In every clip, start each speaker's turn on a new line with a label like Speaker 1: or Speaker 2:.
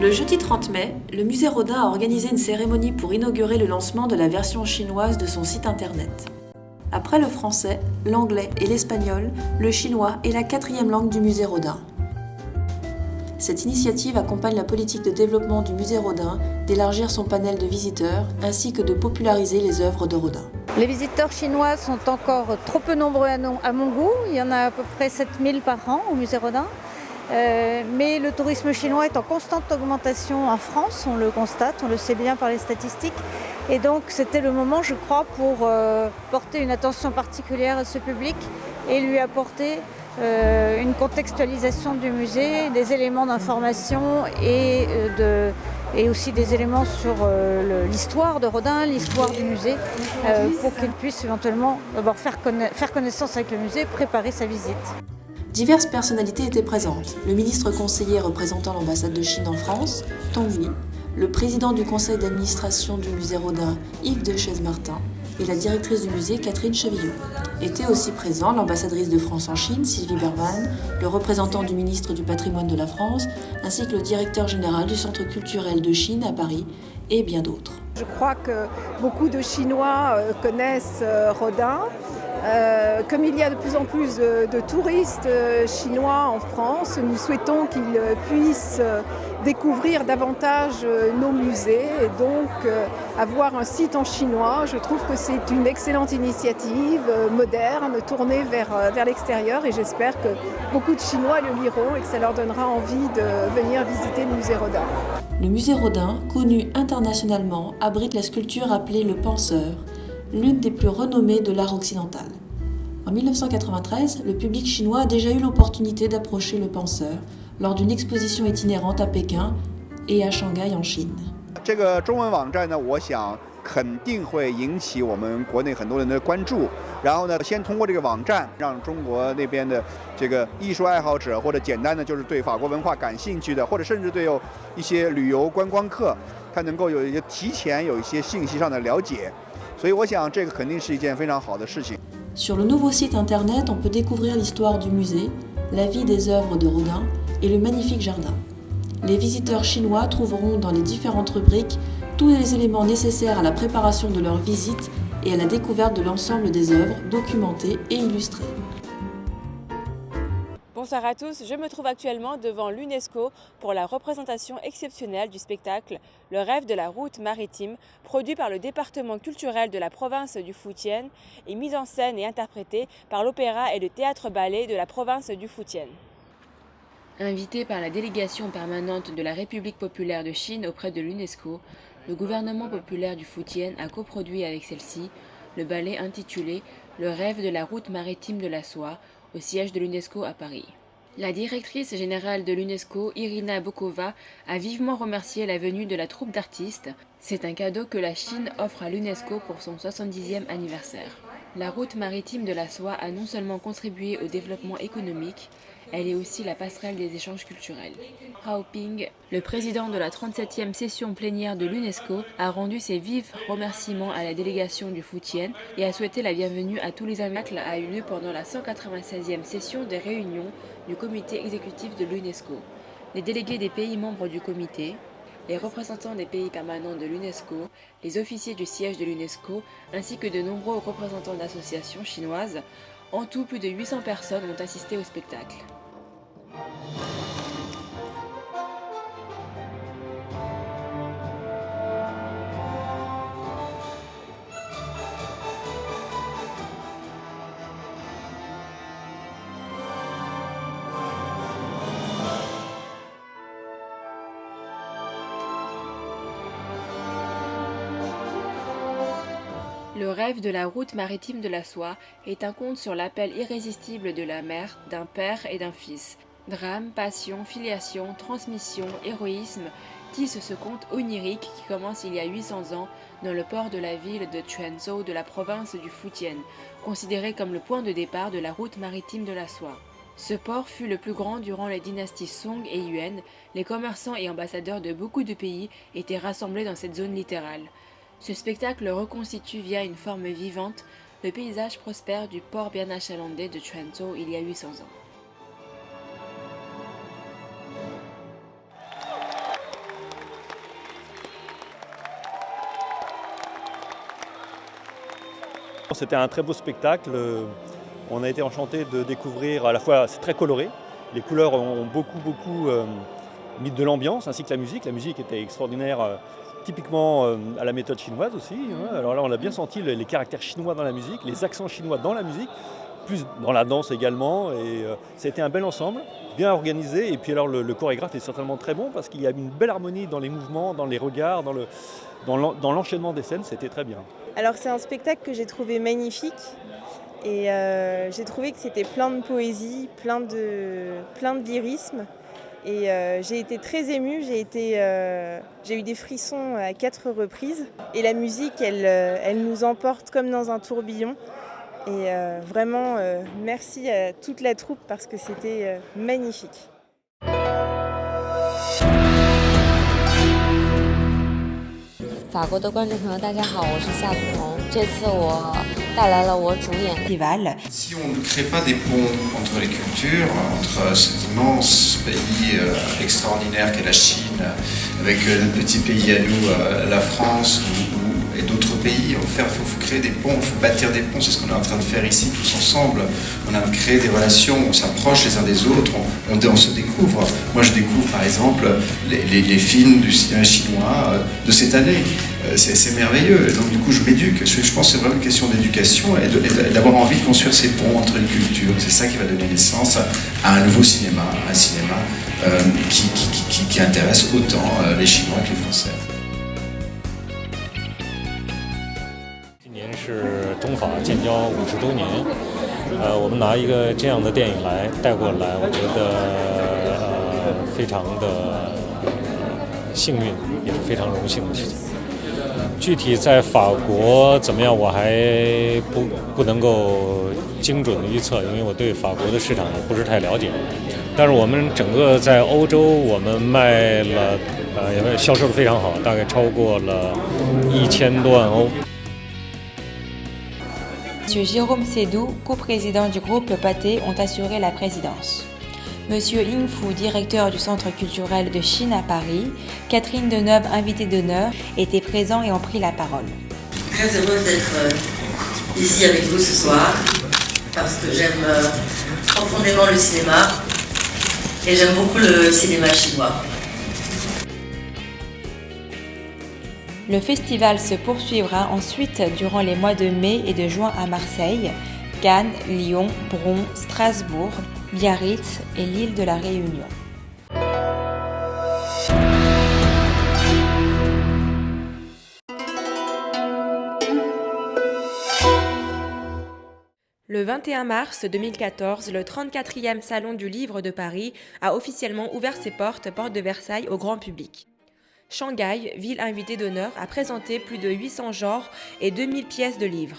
Speaker 1: Le jeudi 30 mai, le musée Rodin a organisé une cérémonie pour inaugurer le lancement de la version chinoise de son site internet. Après le français, l'anglais et l'espagnol, le chinois est la 4e langue du musée Rodin. Cette initiative accompagne la politique de développement du musée Rodin d'élargir son panel de visiteurs ainsi que de populariser les œuvres de Rodin.
Speaker 2: Les visiteurs chinois sont encore trop peu nombreux à mon goût. Il y en a à peu près 7000 par an au musée Rodin. Mais le tourisme chinois est en constante augmentation en France, on le constate, on le sait bien par les statistiques. Et donc c'était le moment, je crois, pour porter une attention particulière à ce public et lui apporter une contextualisation du musée, des éléments d'information et aussi des éléments sur l'histoire de Rodin, l'histoire du musée, pour qu'il puisse éventuellement d'abord faire connaissance avec le musée, préparer sa visite.
Speaker 1: Diverses personnalités étaient présentes. Le ministre conseiller représentant l'ambassade de Chine en France, Tong Li, le président du conseil d'administration du musée Rodin, Yves de Chaise-Martin, et la directrice du musée, Catherine Chevillot. Étaient aussi présents l'ambassadrice de France en Chine, Sylvie Berman, le représentant du ministre du patrimoine de la France, ainsi que le directeur général du Centre culturel de Chine à Paris, et bien d'autres.
Speaker 3: Je crois que beaucoup de Chinois connaissent Rodin. Comme il y a de plus en plus de touristes chinois en France, nous souhaitons qu'ils puissent découvrir davantage nos musées et donc avoir un site en chinois. Je trouve que c'est une excellente initiative moderne, tournée vers l'extérieur et j'espère que beaucoup de Chinois le liront et que ça leur donnera envie de venir visiter le musée Rodin.
Speaker 1: Le musée Rodin, connu internationalement, abrite la sculpture appelée Le Penseur, l'une des plus renommées de l'art occidental. En 1993, le public chinois a déjà eu l'opportunité d'approcher Le Penseur lors d'une exposition itinérante à Pékin et à Shanghai en Chine.
Speaker 4: 这个中文网站呢，我想肯定会引起我们国内很多人的关注。然后呢，先通过这个网站，让中国那边的这个艺术爱好者，或者简单的就是对法国文化感兴趣的，或者甚至对有一些旅游观光客，他能够有一些提前有一些信息上的了解。所以我想这个肯定是一件非常好的事情。
Speaker 1: Sur le nouveau site internet, on peut découvrir l'histoire du musée, la vie des œuvres de Rodin et le magnifique jardin. Les visiteurs chinois trouveront dans les différentes rubriques tous les éléments nécessaires à la préparation de leur visite et à la découverte de l'ensemble des œuvres documentées et illustrées.
Speaker 5: Bonsoir à tous, je me trouve actuellement devant l'UNESCO pour la représentation exceptionnelle du spectacle Le rêve de la route maritime, produit par le département culturel de la province du Fujian et mis en scène et interprété par l'opéra et le théâtre-ballet de la province du Fujian. Invité par la délégation permanente de la République populaire de Chine auprès de l'UNESCO, le gouvernement populaire du Fujian a coproduit avec celle-ci le ballet intitulé Le rêve de la route maritime de la soie au siège de l'UNESCO à Paris. La directrice générale de l'UNESCO, Irina Bokova, a vivement remercié la venue de la troupe d'artistes. C'est un cadeau que la Chine offre à l'UNESCO pour son 70e anniversaire. La route maritime de la soie a non seulement contribué au développement économique, elle est aussi la passerelle des échanges culturels. Hao Ping, le président de la 37e session plénière de l'UNESCO, a rendu ses vifs remerciements à la délégation du Fujian et a souhaité la bienvenue à tous les spectacles a eu lieu pendant la 196e session des réunions du comité exécutif de l'UNESCO. Les délégués des pays membres du comité, les représentants des pays permanents de l'UNESCO, les officiers du siège de l'UNESCO, ainsi que de nombreux représentants d'associations chinoises. En tout, plus de 800 personnes ont assisté au spectacle. Le rêve de la route maritime de la soie est un conte sur l'appel irrésistible de la mer, d'un père et d'un fils. Drame, passion, filiation, transmission, héroïsme tissent ce conte onirique qui commence il y a 800 ans dans le port de la ville de Quanzhou de la province du Fujian, considéré comme le point de départ de la route maritime de la soie. Ce port fut le plus grand durant les dynasties Song et Yuan. Les commerçants et ambassadeurs de beaucoup de pays étaient rassemblés dans cette zone littérale. Ce spectacle reconstitue via une forme vivante le paysage prospère du port bien achalandé de Quanzhou il y a 800 ans.
Speaker 6: C'était un très beau spectacle. On a été enchantés de découvrir, à la fois c'est très coloré, les couleurs ont beaucoup mis de l'ambiance ainsi que la musique. La musique était extraordinaire, typiquement à la méthode chinoise aussi. Alors là on a bien senti les caractères chinois dans la musique, les accents chinois dans la musique, plus dans la danse également. Et ça a été un bel ensemble, bien organisé. Et puis alors le chorégraphe est certainement très bon parce qu'il y a une belle harmonie dans les mouvements, dans les regards, dans l'enchaînement des scènes, c'était très bien.
Speaker 7: Alors c'est un spectacle que j'ai trouvé magnifique et j'ai trouvé que c'était plein de poésie, plein de lyrisme et j'ai été très émue, j'ai eu des frissons à 4 reprises et la musique elle nous emporte comme dans un tourbillon et vraiment merci à toute la troupe parce que c'était magnifique.
Speaker 8: 法国的观众朋友，大家好，我是夏子彤。这次我带来了我主演的festival。
Speaker 9: Si on ne crée pas des ponts entre les cultures, entre cet immense pays extraordinaire qu'est la Chine, avec notre petit pays à nous, la France, et d'autres pays, il faut créer des ponts, il faut bâtir des ponts, c'est ce qu'on est en train de faire ici tous ensemble. On a créé des relations, on s'approche les uns des autres, on se découvre. Moi je découvre par exemple les films du cinéma chinois de cette année. C'est merveilleux, donc du coup je m'éduque. Je pense que c'est vraiment une question d'éducation et d'avoir envie de construire ces ponts entre les cultures. C'est ça qui va donner naissance à un nouveau cinéma, un cinéma qui intéresse autant les Chinois que les Français.
Speaker 10: 今年是中法建交50周年，我们拿一个这样的电影带过来，我觉得非常的幸运，也是非常荣幸的事情。具体在法国怎么样，我还不能够精准的预测，因为我对法国的市场也不是太了解。但是我们整个在欧洲，我们卖了也销售的非常好，大概超过了1000多万欧。
Speaker 5: Monsieur Jérôme Sédou, coprésident du groupe Pathé, ont assuré la présidence. Monsieur Ying Fu, directeur du Centre culturel de Chine à Paris, Catherine Deneuve, invitée d'honneur, étaient présents et ont pris la parole.
Speaker 11: Très heureuse d'être ici avec vous ce soir, parce que j'aime profondément le cinéma et j'aime beaucoup le cinéma chinois.
Speaker 5: Le festival se poursuivra ensuite durant les mois de mai et de juin à Marseille, Cannes, Lyon, Bron, Strasbourg, Biarritz et l'île de la Réunion. Le 21 mars 2014, le 34e Salon du Livre de Paris a officiellement ouvert ses portes, porte de Versailles, au grand public. Shanghai, ville invitée d'honneur, a présenté plus de 800 genres et 2000 pièces de livres.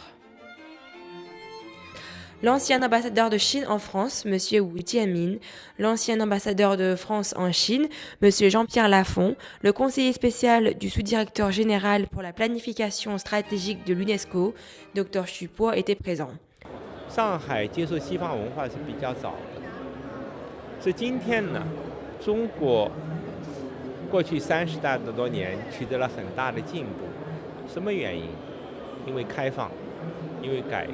Speaker 5: L'ancien ambassadeur de Chine en France, M. Wu Jianmin, l'ancien ambassadeur de France en Chine, M. Jean-Pierre Lafont, le conseiller spécial du sous-directeur général pour la planification stratégique de l'UNESCO, Dr. Xu Po, étaient présents.
Speaker 12: 上海接受西方文化是比较早的，所以今天呢，中国过去30多年取得了很大的进步。什么原因？因为开放，因为改革。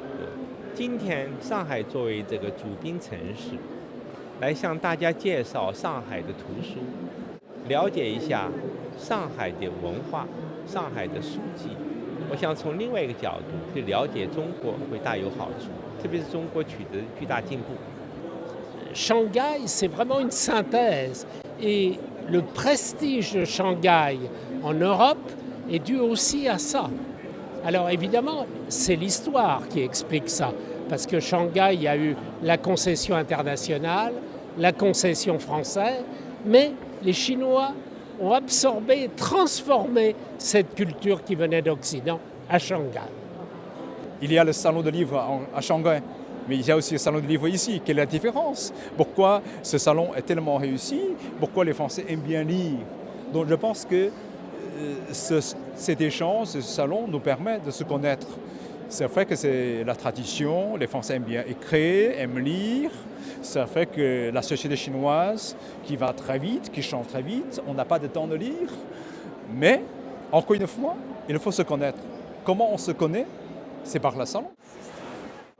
Speaker 12: 今天上海作为这个主宾城市，来向大家介绍上海的图书，了解一下上海的文化、上海的书籍。我想从另外一个角度对了解中国会大有好处，特别是中国取得巨大进步。
Speaker 13: Shanghai, c'est vraiment une synthèse. Et le prestige de Shanghai en Europe est dû aussi à ça. Alors évidemment, c'est l'histoire qui explique ça. Parce que Shanghai, il y a eu la concession internationale, la concession française, mais les Chinois ont absorbé et transformé cette culture qui venait d'Occident à Shanghai.
Speaker 14: Il y a le salon de livre à Shanghai, mais il y a aussi le salon de livre ici. Quelle est la différence? Pourquoi ce salon est tellement réussi? Pourquoi les Français aiment bien lire? Donc je pense que cet échange, ce salon nous permet de se connaître. C'est vrai que c'est la tradition, les Français aiment bien écrire, aiment lire. Ça fait que la société chinoise qui va très vite, qui change très vite, on n'a pas de temps de lire. Mais, encore une fois, il faut se connaître. Comment on se connaît? C'est par le salon.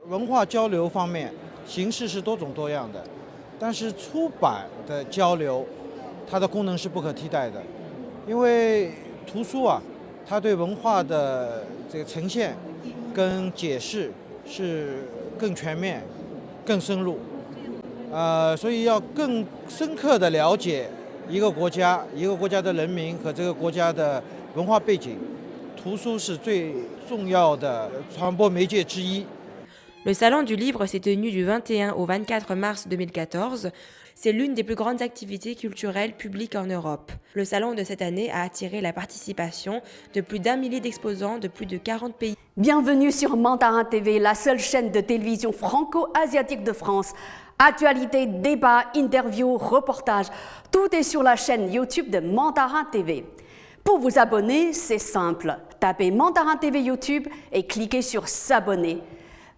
Speaker 15: 文化交流方面，形式是多种多样的，但是出版的交流，它的功能是不可替代的，因为图书啊，它对文化的这个呈现跟解释是更全面、更深入，所以要更深刻地了解一个国家的人民和这个国家的文化背景，图书是最重要的传播媒介之一。
Speaker 5: Le Salon du Livre s'est tenu du 21 au 24 mars 2014. C'est l'une des plus grandes activités culturelles publiques en Europe. Le salon de cette année a attiré la participation de plus d'1 millier d'exposants de plus de 40 pays.
Speaker 16: Bienvenue sur Mandarin TV, la seule chaîne de télévision franco-asiatique de France. Actualités, débats, interviews, reportages, tout est sur la chaîne YouTube de Mandarin TV. Pour vous abonner, c'est simple. Tapez Mandarin TV YouTube et cliquez sur s'abonner.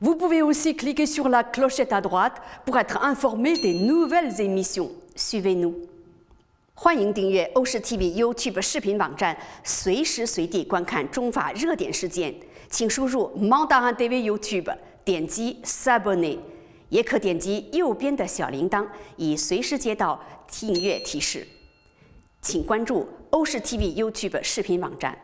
Speaker 16: Vous pouvez aussi cliquer sur la clochette à droite pour être informé des nouvelles émissions. Suivez-nous. 欢迎订阅欧视 TV YouTube 视频网站，随时随地观看中法热点事件。请输入 Mandarin TV YouTube， 点击 s'abonner， 也可点击右边的小铃铛，以随时接到订阅提示。请关注欧视 TV YouTube 视频网站。